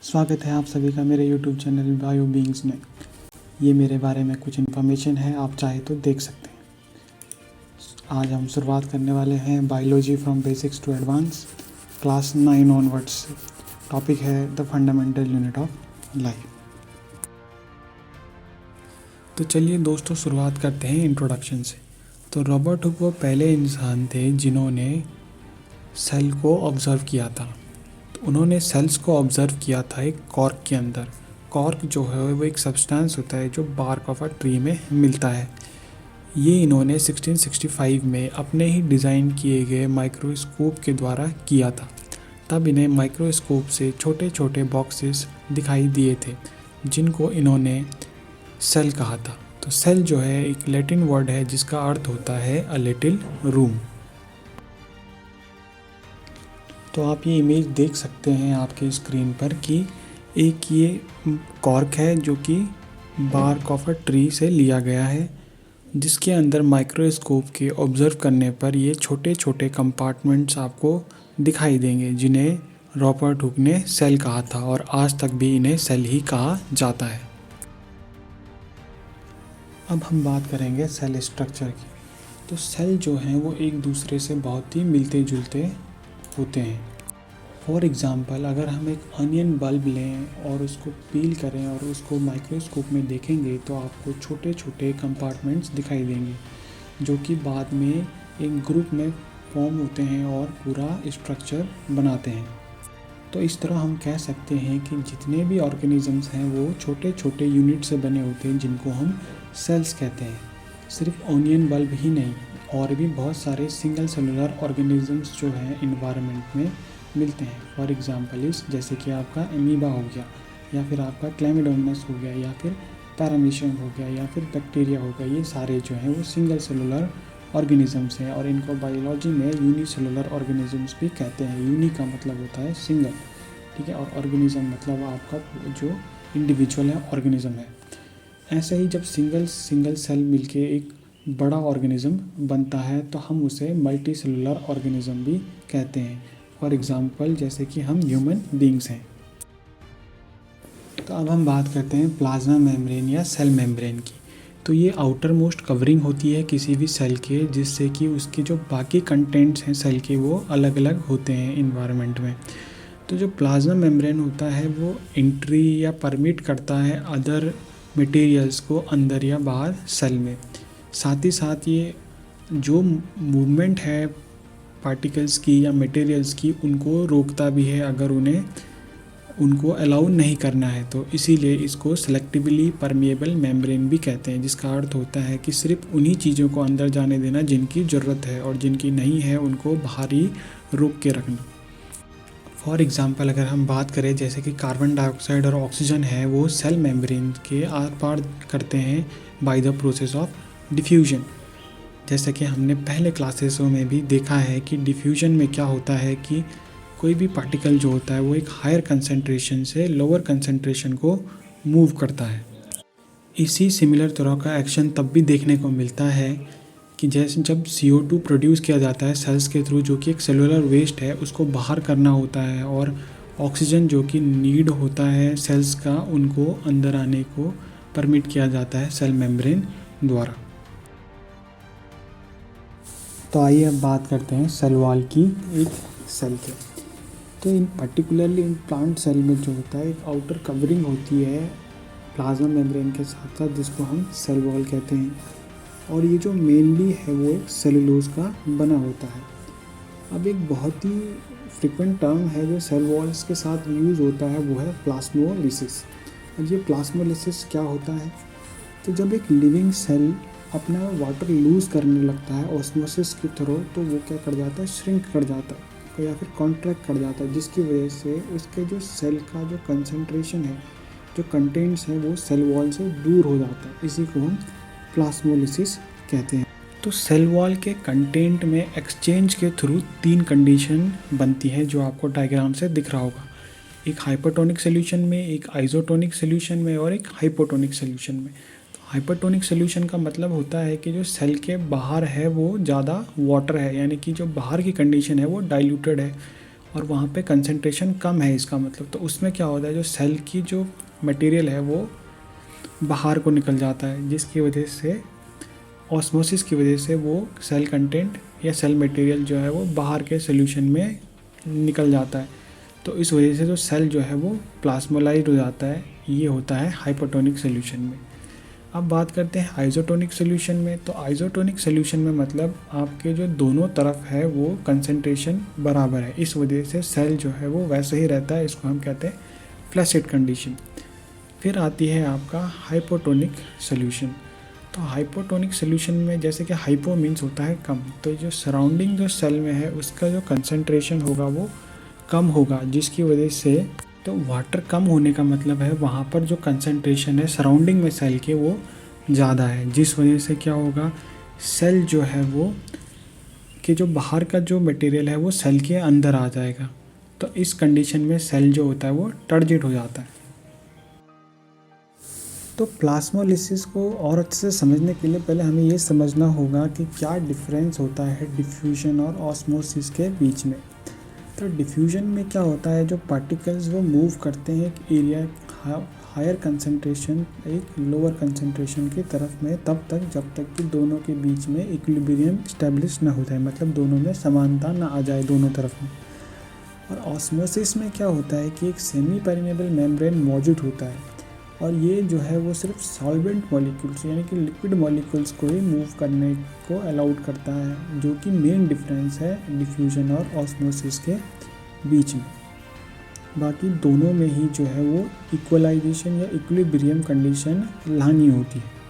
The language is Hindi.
स्वागत है आप सभी का मेरे YouTube चैनल बायो बीइंग्स में। ये मेरे बारे में कुछ इन्फॉर्मेशन है, आप चाहे तो देख सकते हैं। आज हम शुरुआत करने वाले हैं biology from basics to advance class 9 onwards से। टॉपिक है the fundamental unit of life. तो चलिए दोस्तों शुरुआत करते हैं इंट्रोडक्शन से। तो रॉबर्ट हुक वो पहले इंसान थे जिन्होंने सेल को ऑब्ज़र्व किया था। उन्होंने सेल्स को ऑब्ज़र्व किया था एक कॉर्क के अंदर। कॉर्क जो है वो एक सब्सटेंस होता है जो बार्क ऑफ अ ट्री में मिलता है। ये इन्होंने 1665 में अपने ही डिज़ाइन किए गए माइक्रोस्कोप के द्वारा किया था। तब इन्हें माइक्रोस्कोप से छोटे छोटे बॉक्सेस दिखाई दिए थे जिनको इन्होंने सेल कहा था। तो सेल जो है एक लैटिन वर्ड है जिसका अर्थ होता है अ लिटिल रूम। तो आप ये इमेज देख सकते हैं आपके स्क्रीन पर कि एक ये कॉर्क है जो कि बार्क ऑफ अ ट्री से लिया गया है, जिसके अंदर माइक्रोस्कोप के ऑब्ज़र्व करने पर ये छोटे छोटे कंपार्टमेंट्स आपको दिखाई देंगे जिन्हें रॉबर्ट हुक ने सेल कहा था और आज तक भी इन्हें सेल ही कहा जाता है। अब हम बात करेंगे सेल स्ट्रक्चर की। तो सेल जो हैं वो एक दूसरे से बहुत ही मिलते जुलते होते हैं। फॉर एग्ज़ाम्पल अगर हम एक अनियन बल्ब लें और उसको पील करें और उसको माइक्रोस्कोप में देखेंगे तो आपको छोटे छोटे कंपार्टमेंट्स दिखाई देंगे जो कि बाद में एक ग्रुप में फॉर्म होते हैं और पूरा स्ट्रक्चर बनाते हैं। तो इस तरह हम कह सकते हैं कि जितने भी ऑर्गेनिजम्स हैं वो छोटे छोटे यूनिट से बने होते हैं जिनको हम सेल्स कहते हैं। सिर्फ ऑनियन बल्ब ही नहीं, और भी बहुत सारे सिंगल सेलुलर ऑर्गेनिजम्स जो हैं इन्वायरमेंट में मिलते हैं। फॉर एग्जांपल इस जैसे कि आपका एमीबा हो गया, या फिर आपका क्लेमिडोमोनास हो गया, या फिर पैरामीशियम हो गया, या फिर बैक्टीरिया हो गया। ये सारे जो हैं वो सिंगल सेलुलर ऑर्गेनिजम्स हैं और इनको बायोलॉजी में यूनिसेलुलर ऑर्गेनिजम्स भी कहते हैं। यूनि का मतलब होता है सिंगल, ठीक है, और ऑर्गेनिज्म मतलब आपका जो इंडिविजुअल है, ऑर्गेनिज्म है। ऐसे ही जब सिंगल सेल मिलके एक बड़ा ऑर्गेनिज्म बनता है तो हम उसे मल्टी सेलुलर ऑर्गेनिज्म भी कहते हैं। फॉर एग्ज़ाम्पल जैसे कि हम ह्यूमन बीइंग्स हैं। तो अब हम बात करते हैं प्लाज्मा मेम्ब्रेन या सेल मेम्ब्रेन की। तो ये आउटर मोस्ट कवरिंग होती है किसी भी सेल के, जिससे कि उसके जो बाकी कंटेंट्स हैं सेल के वो अलग अलग होते हैं इन्वायरमेंट में। तो जो प्लाज्मा मेम्ब्रेन होता है वो एंट्री या परमिट करता है अदर मटेरियल्स को अंदर या बाहर सेल में। साथ ही साथ ये जो मूवमेंट है पार्टिकल्स की या मटेरियल्स की उनको रोकता भी है अगर उनको अलाउ नहीं करना है। तो इसीलिए इसको सेलेक्टिवली परमिएबल मेम्ब्रेन भी कहते हैं, जिसका अर्थ होता है कि सिर्फ उन्हीं चीज़ों को अंदर जाने देना जिनकी ज़रूरत है और जिनकी नहीं है उनको बाहर ही रोक के रखना। फॉर एग्ज़ाम्पल अगर हम बात करें जैसे कि कार्बन डाइऑक्साइड और ऑक्सीजन है वो सेल मेम्ब्रेन के आर पार करते हैं by the process of diffusion. जैसा कि हमने पहले क्लासेसों में भी देखा है कि डिफ्यूजन में क्या होता है कि कोई भी पार्टिकल जो होता है वो एक हायर कंसंट्रेशन से लोअर कंसंट्रेशन को मूव करता है। इसी सिमिलर तरह का एक्शन तब भी देखने को मिलता है कि जैसे जब CO2 प्रोड्यूस किया जाता है सेल्स के थ्रू, जो कि एक सेलुलर वेस्ट है, उसको बाहर करना होता है, और ऑक्सीजन जो कि नीड होता है सेल्स का उनको अंदर आने को परमिट किया जाता है सेल मेम्ब्रेन द्वारा। तो आइए अब बात करते हैं सेल वॉल की एक सेल के। तो in particularly in plant cell में जो होता है एक आउटर कवरिंग होती है प्लाज्मा मेम्ब्रेन के साथ साथ, जिसको हम सेल वॉल कहते हैं, और ये जो मेनली है वो एक सेलुलोज का बना होता है। अब एक बहुत ही फ्रिक्वेंट टर्म है जो सेल वॉल्स के साथ यूज़ होता है वो है प्लाज्मोलिसिस। अब ये प्लाज्मोलिसिस क्या होता है? तो जब एक लिविंग सेल अपना वाटर लूज़ करने लगता है ऑस्मोसिस के थ्रू, तो वो क्या कर जाता है, श्रिंक कर जाता है या फिर कॉन्ट्रैक्ट कर जाता है, जिसकी वजह से उसके जो सेल का जो कंसंट्रेशन है, जो कंटेंट्स हैं, वो सेल वॉल से दूर हो जाता है। इसी को हम प्लाज्मोलिसिस कहते हैं। तो सेल वॉल के कंटेंट में एक्सचेंज के थ्रू 3 कंडीशन बनती है जो आपको डायग्राम से दिख रहा होगा। एक हाइपरटोनिक सोल्यूशन में, एक आइसोटोनिक सोल्यूशन में और एक हाइपोटोनिक सोल्यूशन में। तो हाइपरटोनिक सोल्यूशन का मतलब होता है कि जो सेल के बाहर है वो ज़्यादा वाटर है, यानी कि जो बाहर की कंडीशन है वो डाइल्यूटेड है, और वहाँ पे कंसंट्रेशन कम है इसका मतलब, तो उसमें क्या होता है, जो सेल की जो मटेरियल है वो बाहर को निकल जाता है, जिसकी वजह से ऑस्मोसिस की वजह से वो सेल कंटेंट या सेल मटेरियल जो है वो बाहर के सोल्यूशन में निकल जाता है। तो इस वजह से जो सेल जो है वो प्लाज्मोलाइज्ड हो जाता है। ये होता है हाइपोटोनिक सोल्यूशन में। अब बात करते हैं आइसोटोनिक सोल्यूशन में। तो आइसोटोनिक सोल्यूशन में मतलब आपके जो दोनों तरफ है वो कंसंट्रेशन बराबर है, इस वजह से सेल जो है वो वैसे ही रहता है। इसको हम कहते हैं फ्लैसिड कंडीशन। फिर आती है आपका हाइपोटोनिक सोल्यूशन। तो हाइपोटोनिक सोल्यूशन में जैसे कि हाइपो मीन्स होता है कम, तो जो सराउंडिंग जो सेल में है उसका जो कंसंट्रेशन होगा वो कम होगा, जिसकी वजह से तो वाटर कम होने का मतलब है वहाँ पर जो कंसंट्रेशन है सराउंडिंग में सेल के वो ज़्यादा है, जिस वजह से क्या होगा, सेल जो है वो कि जो बाहर का जो मटेरियल है वो सेल के अंदर आ जाएगा। तो इस कंडीशन में सेल जो होता है वो टर्जिट हो जाता है। तो प्लाज्मोलिसिस को और अच्छे से समझने के लिए पहले हमें ये समझना होगा कि क्या डिफरेंस होता है डिफ्यूजन और ऑस्मोसिस के बीच में। तो डिफ्यूजन में क्या होता है, जो पार्टिकल्स वो मूव करते हैं एक एरिया हायर कंसंट्रेशन एक लोअर कंसंट्रेशन की तरफ में तब तक जब तक कि दोनों के बीच में इक्विलिब्रियम स्टैब्लिश ना हो जाए, मतलब दोनों में समानता ना आ जाए दोनों तरफ में। और ऑस्मोसिस में क्या होता है कि एक सेमी परमेबल मेम्ब्रेन मौजूद होता है और ये जो है वो सिर्फ सॉल्वेंट मॉलिक्यूल्स यानी कि लिक्विड मॉलिक्यूल्स को ही मूव करने को अलाउड करता है, जो कि मेन डिफरेंस है डिफ्यूजन और ऑस्मोसिस के बीच में। बाकी दोनों में ही जो है वो इक्वलाइजेशन या इक्विलिब्रियम कंडीशन लानी होती है।